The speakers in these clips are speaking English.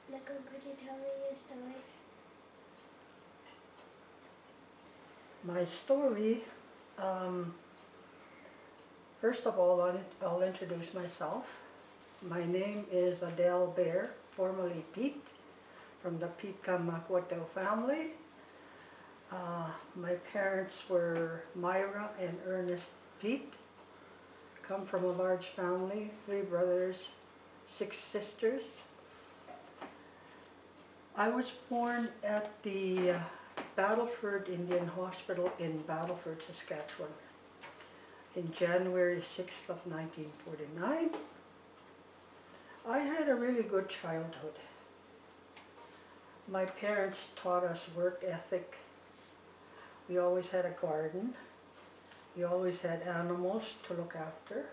Could you tell me your story? My story, um, first of all, I'll introduce myself. My name is Adele Bear, formerly Pete, from the Kohkom Adele family. My parents were Myra and Ernest Pete. Come from a large family, 3 brothers, 6 sisters. I was born at the Battleford Indian Hospital in Battleford, Saskatchewan in January 6th of 1949. I had a really good childhood. My parents taught us work ethic. We always had a garden. We always had animals to look after,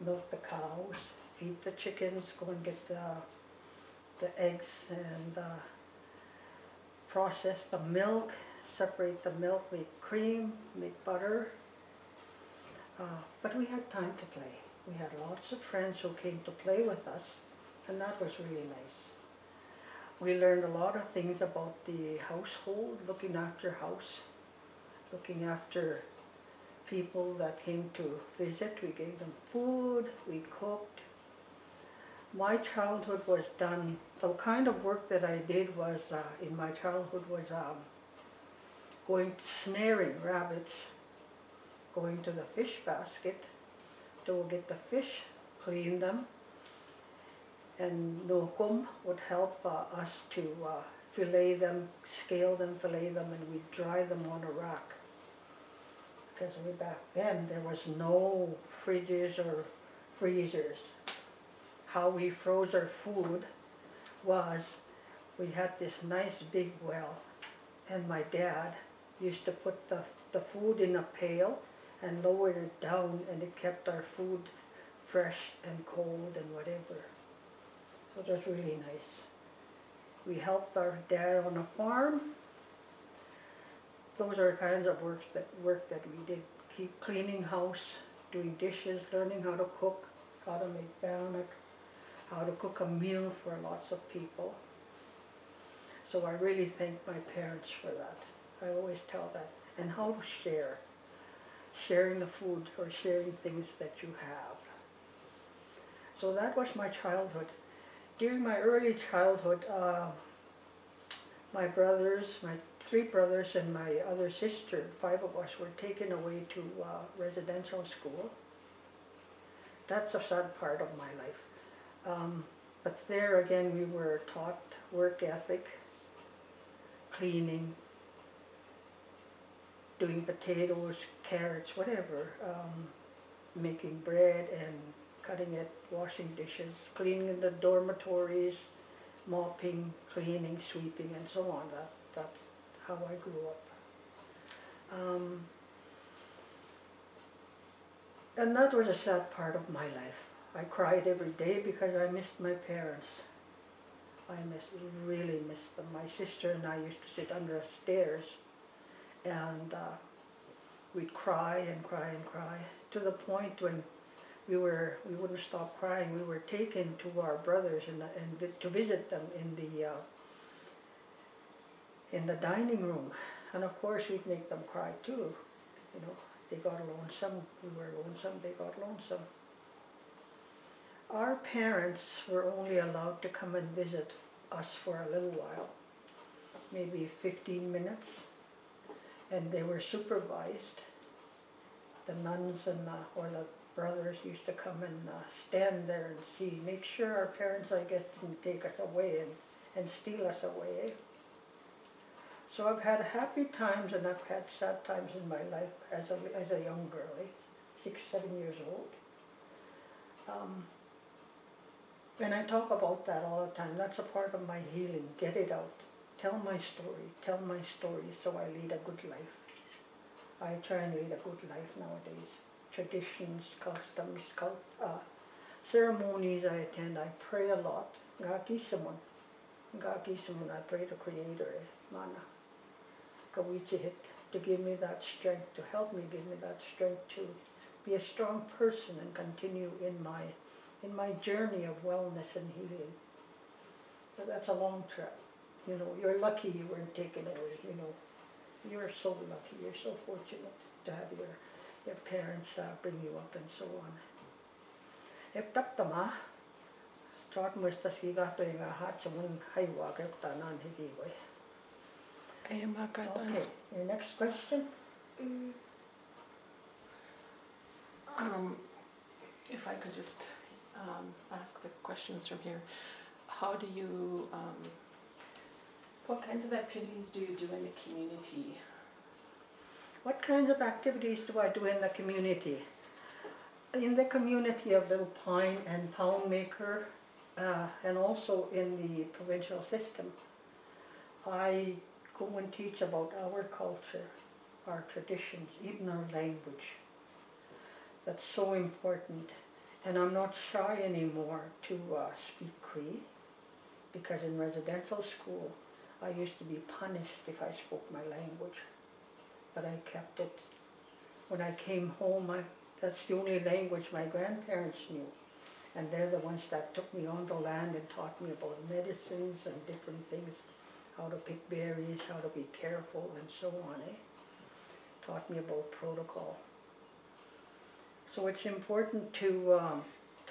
milk the cows, feed the chickens, go and get the eggs and process the milk, separate the milk, make cream, make butter. But we had time to play. We had lots of friends who came to play with us, and that was really nice. We learned a lot of things about the household, looking after house, looking after people that came to visit. We gave them food, we cooked. My childhood was done, the kind of work that I did was, in my childhood was going to snaring rabbits, going to the fish basket to get the fish, clean them, and Kohkom would help us to fillet them, scale them, fillet them, and we'd dry them on a rack. Because way back then there was no fridges or freezers. How we froze our food was we had this nice big well, and my dad used to put the food in a pail and lower it down, and it kept our food fresh and cold and whatever. So it was really nice. We helped our dad on a farm. Those are kinds of work that we did. Keep cleaning house, doing dishes, learning how to cook, how to make bannock, how to cook a meal for lots of people. So I really thank my parents for that. I always tell that. And how to share. Sharing the food or sharing things that you have. So that was my childhood. During my early childhood, my brothers, my 3 brothers and my other sister, 5 of us were taken away to residential school. That's a sad part of my life. But there again we were taught work ethic, cleaning, doing potatoes, carrots, whatever, making bread and cutting it, washing dishes, cleaning the dormitories, mopping, cleaning, sweeping, and so on. That's how I grew up. And that was a sad part of my life. I cried every day because I missed my parents. I really missed them. My sister and I used to sit under stairs and we'd cry and cry and cry, to the point when we wouldn't stop crying. We were taken to our brothers and to visit them in the dining room, and of course we'd make them cry too. You know, they got lonesome. We were lonesome. They got lonesome. Our parents were only allowed to come and visit us for a little while, maybe 15 minutes, and they were supervised. The nuns and or the brothers used to come and stand there and see, make sure our parents, I guess, didn't take us away and steal us away. So I've had happy times and I've had sad times in my life as a young girlie, 6, 7 years old. And I talk about that all the time. That's a part of my healing. Get it out. Tell my story so I lead a good life. I try and lead a good life nowadays. Traditions, customs, ceremonies I attend. I pray a lot. Ngaki Simon, I pray to Creator, Mana. Kawichihit, to give me that strength, to help me give me that strength to be a strong person and continue in my journey of wellness and healing. But that's a long trip. You know, you're lucky you weren't taken away, you know. You're so lucky, you're so fortunate to have your parents bring you up and so on. If taktama, start musta sigato yung hatchamun haywag if tanan higiway. Okay, your next question? Mm. If I could just ask the questions from here. How do you, what kinds of activities do you do in the community? What kinds of activities do I do in the community? In the community of Little Pine and Poundmaker, and also in the provincial system, I go and teach about our culture, our traditions, even our language. That's so important. And I'm not shy anymore to speak Cree, because in residential school I used to be punished if I spoke my language. But I kept it. When I came home, that's the only language my grandparents knew. And they're the ones that took me on the land and taught me about medicines and different things, how to pick berries, how to be careful and so on. Taught me about protocol. So it's important to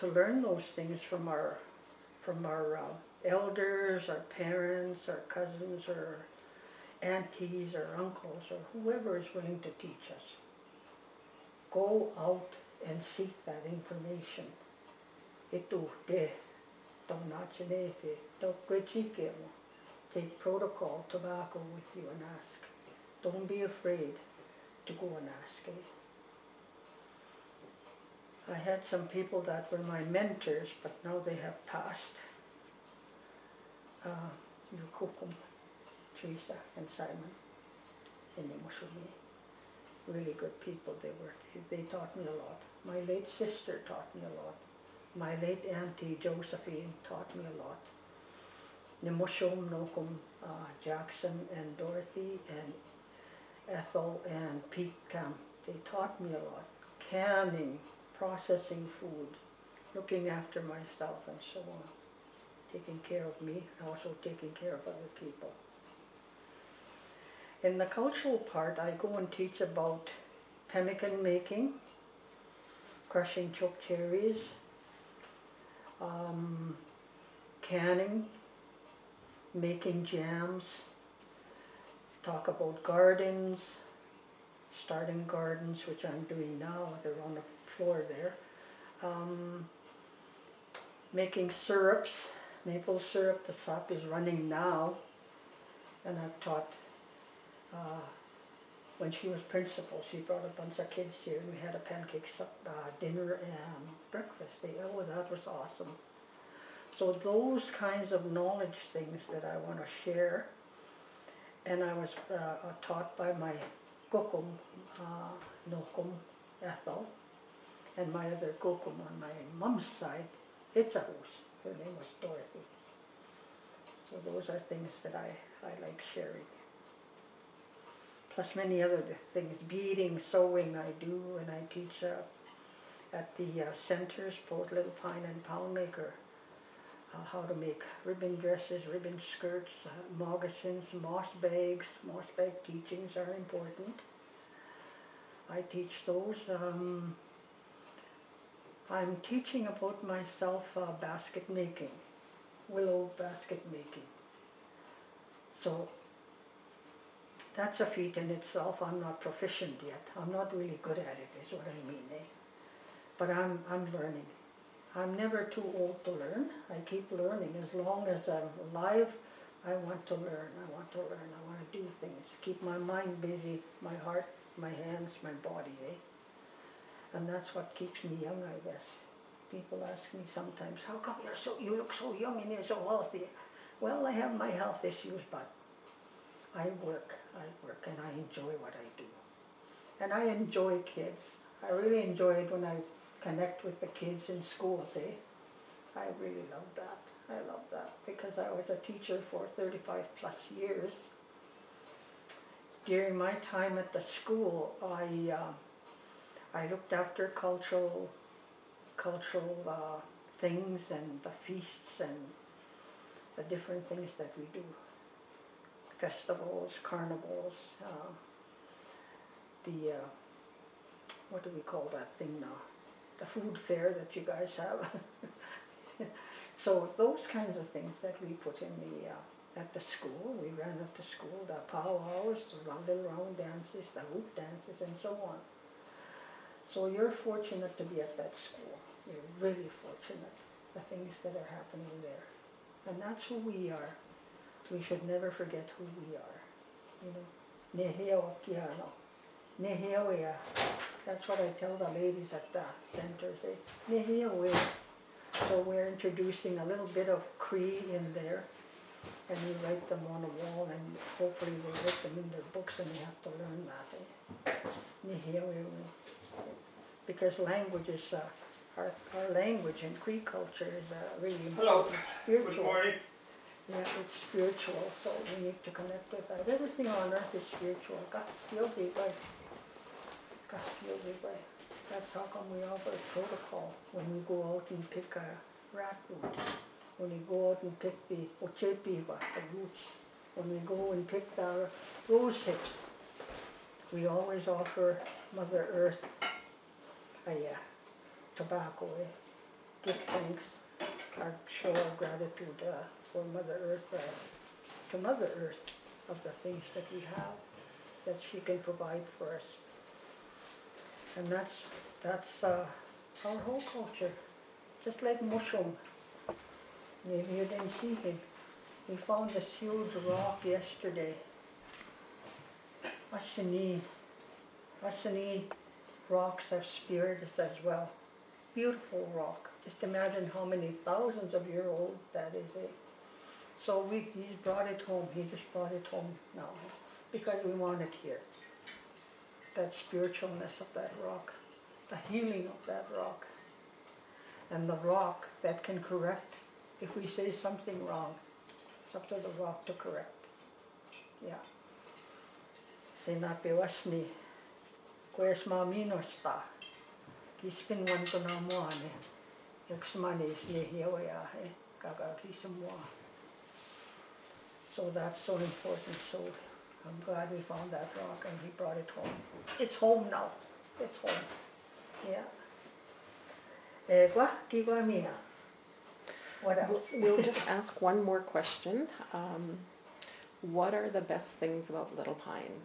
learn those things from our elders, our parents, our cousins, or aunties, or uncles, or whoever is willing to teach us. Go out and seek that information. Ito de, donachinete, dokwichike mo. Take protocol, tobacco with you and ask. Don't be afraid to go and ask. I had some people that were my mentors, but now they have passed. Kohkom, Teresa and Simon in Mushumi. Really good people they were. They taught me a lot. My late sister taught me a lot. My late auntie Josephine taught me a lot. Nimushum Nokum, Jackson and Dorothy and Ethel and Pete Camp. They taught me a lot. Canning, processing food, looking after myself and so on. Taking care of me, and also taking care of other people. In the cultural part, I go and teach about pemmican making, crushing choke cherries, canning, making jams, talk about gardens, starting gardens, which I'm doing now, they're on the floor there. Making syrups, maple syrup, the sap is running now, and I've taught, when she was principal, she brought a bunch of kids here and we had a pancake dinner and breakfast. Oh, that was awesome. So those kinds of knowledge things that I want to share, and I was taught by my Kohkom, Nokom, Ethel, and my other Kohkom on my mom's side, Itzahus. Her name was Dorothy. So those are things that I like sharing. Plus many other things, beading, sewing I do, and I teach at the centers, both Little Pine and Poundmaker, how to make ribbon dresses, ribbon skirts, moccasins, moss bags. Moss bag teachings are important. I teach those. I'm teaching about myself basket making, willow basket making. So that's a feat in itself. I'm not proficient yet. I'm not really good at it, is what I mean, But I'm learning. I'm never too old to learn. I keep learning. As long as I'm alive, I want to learn. I want to learn. I want to do things. Keep my mind busy, my heart, my hands, my body, And that's what keeps me young, I guess. People ask me sometimes, how come you look so young and you're so healthy? Well, I have my health issues, but I work, and I enjoy what I do. And I enjoy kids. I really enjoy it when I connect with the kids in schools, I really love that. I love that because I was a teacher for 35 plus years. During my time at the school, I looked after cultural things and the feasts and the different things that we do. Festivals, carnivals, what do we call that thing now? The food fair that you guys have. So those kinds of things that we put in at the school, we ran at the school, the powwows, the little round dances, the hoop dances, and so on. So you're fortunate to be at that school. You're really fortunate, the things that are happening there. And that's who we are. We should never forget who we are. You know, Neheo Kiano. Neheo. That's what I tell the ladies at the center. Say, Neheo. So we're introducing a little bit of Cree in there. And we write them on a wall, and hopefully they write them in their books, and they have to learn that. Neheo. Because language is, our language and Cree culture is really important. Spiritual. Good morning. Yeah, it's spiritual, so we need to connect with that. Everything on earth is spiritual. That's how come we offer a protocol when we go out and pick rat root, when we go out and pick the ochepiwa, the roots, when we go and pick the rose hips. We always offer Mother Earth tobacco, give thanks, show our gratitude for Mother Earth, to Mother Earth of the things that we have, that she can provide for us. And that's our whole culture, just like mushroom. Maybe you didn't see him. We found this huge rock yesterday. Asini rocks are spirits as well. Beautiful rock. Just imagine how many thousands of years old that is. So he brought it home. He just brought it home now because we want it here. That spiritualness of that rock, the healing of that rock, and the rock that can correct if we say something wrong. It's up to the rock to correct. Yeah. Sinabi wasni, kues mamino sta. Kispin wan ko na mo ane. Yaksmani is nehiawaya he kagakisamwa. So that's so important. So I'm glad we found that rock and he brought it home. It's home now. It's home. Yeah. What else? We'll just ask one more question. What are the best things about Little Pine?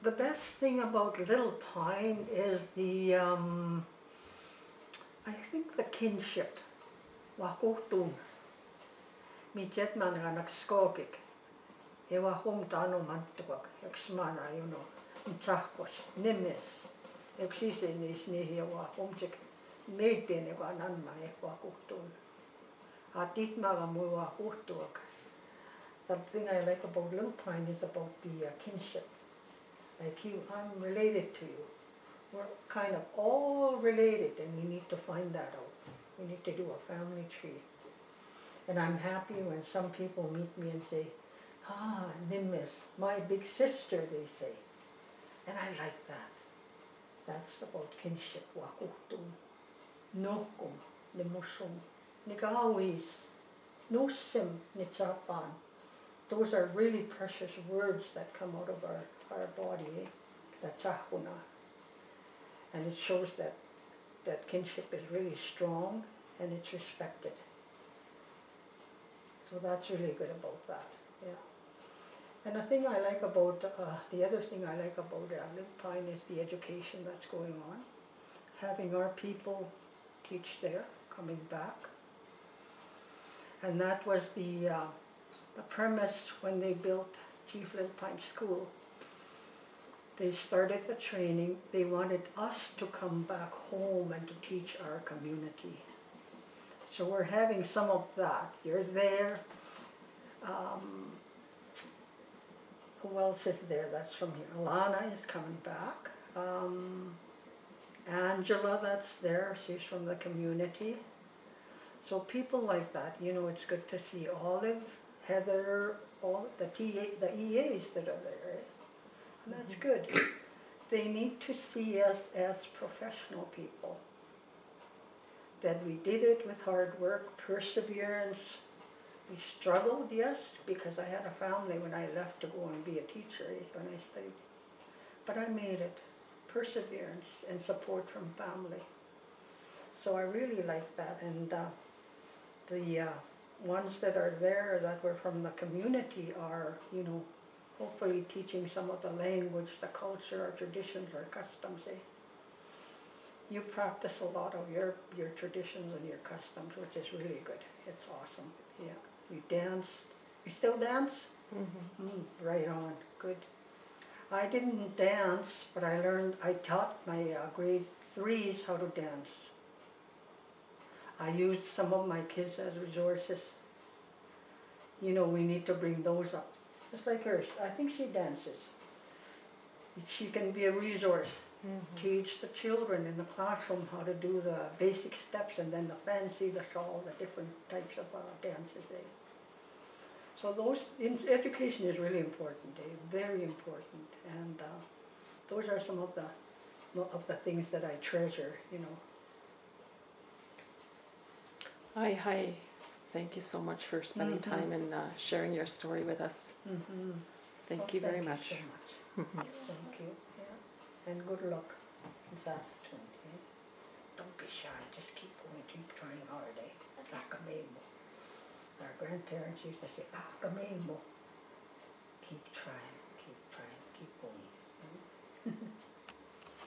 The best thing about Little Pine is I think the kinship. Wakotun. Mi jetman nga nagskokik. Ewa homtano mantuak. Yaksmana, Ntsakos, Nimes. Yaksise nis nehiawa homtik. Meitene wa nanma wakotun. Atitma mu wakotuak. The thing I like about Little Pine is about the kinship. Like I'm related to you. We're kind of all related, and we need to find that out. We need to do a family tree. And I'm happy when some people meet me and say, Nimis, my big sister, they say. And I like that. That's about kinship. Wakutum, nokum, nimushum, nigawis, nosim, nichapan. Those are really precious words that come out of our body, the chahuna. And it shows that kinship is really strong and it's respected. So that's really good about that, yeah. And the thing I like about, the other thing I like about Little Pine is the education that's going on. Having our people teach there, coming back. And that was the premise when they built Chief Little Pine School. They started the training. They wanted us to come back home and to teach our community. So we're having some of that. You're there. Who else is there? That's from here. Alana is coming back. Angela, that's there. She's from the community. So people like that, it's good to see Olive, Heather, all the EAs that are there. And that's good. They need to see us as professional people. that we did it with hard work, perseverance. We struggled, yes, because I had a family when I left to go and be a teacher when I studied. But I made it. Perseverance and support from family. So I really like that. And the ones that are there that were from the community are, you know, hopefully teaching some of the language, the culture, our traditions, our customs. You practice a lot of your traditions and your customs, which is really good. It's awesome. Yeah. You dance. You still dance? Right on. Good. I didn't dance, but I taught my grade 3s how to dance. I used some of my kids as resources. You know, we need to bring those up. Just like hers. I think she dances. She can be a resource. Teach the children in the classroom how to do the basic steps and then the fancy, all the different types of dances. So education is really important, very important. And those are some of the things that I treasure, you know. Hi. Thank you so much for spending time and sharing your story with us. Thank you very much. Thank you so much. Thank you. Yeah. And good luck in Saskatoon. Yeah? Don't be shy. Just keep going. Keep trying hard. Akamemo. Our grandparents used to say, Akamemo. Keep trying. Keep trying. Keep going.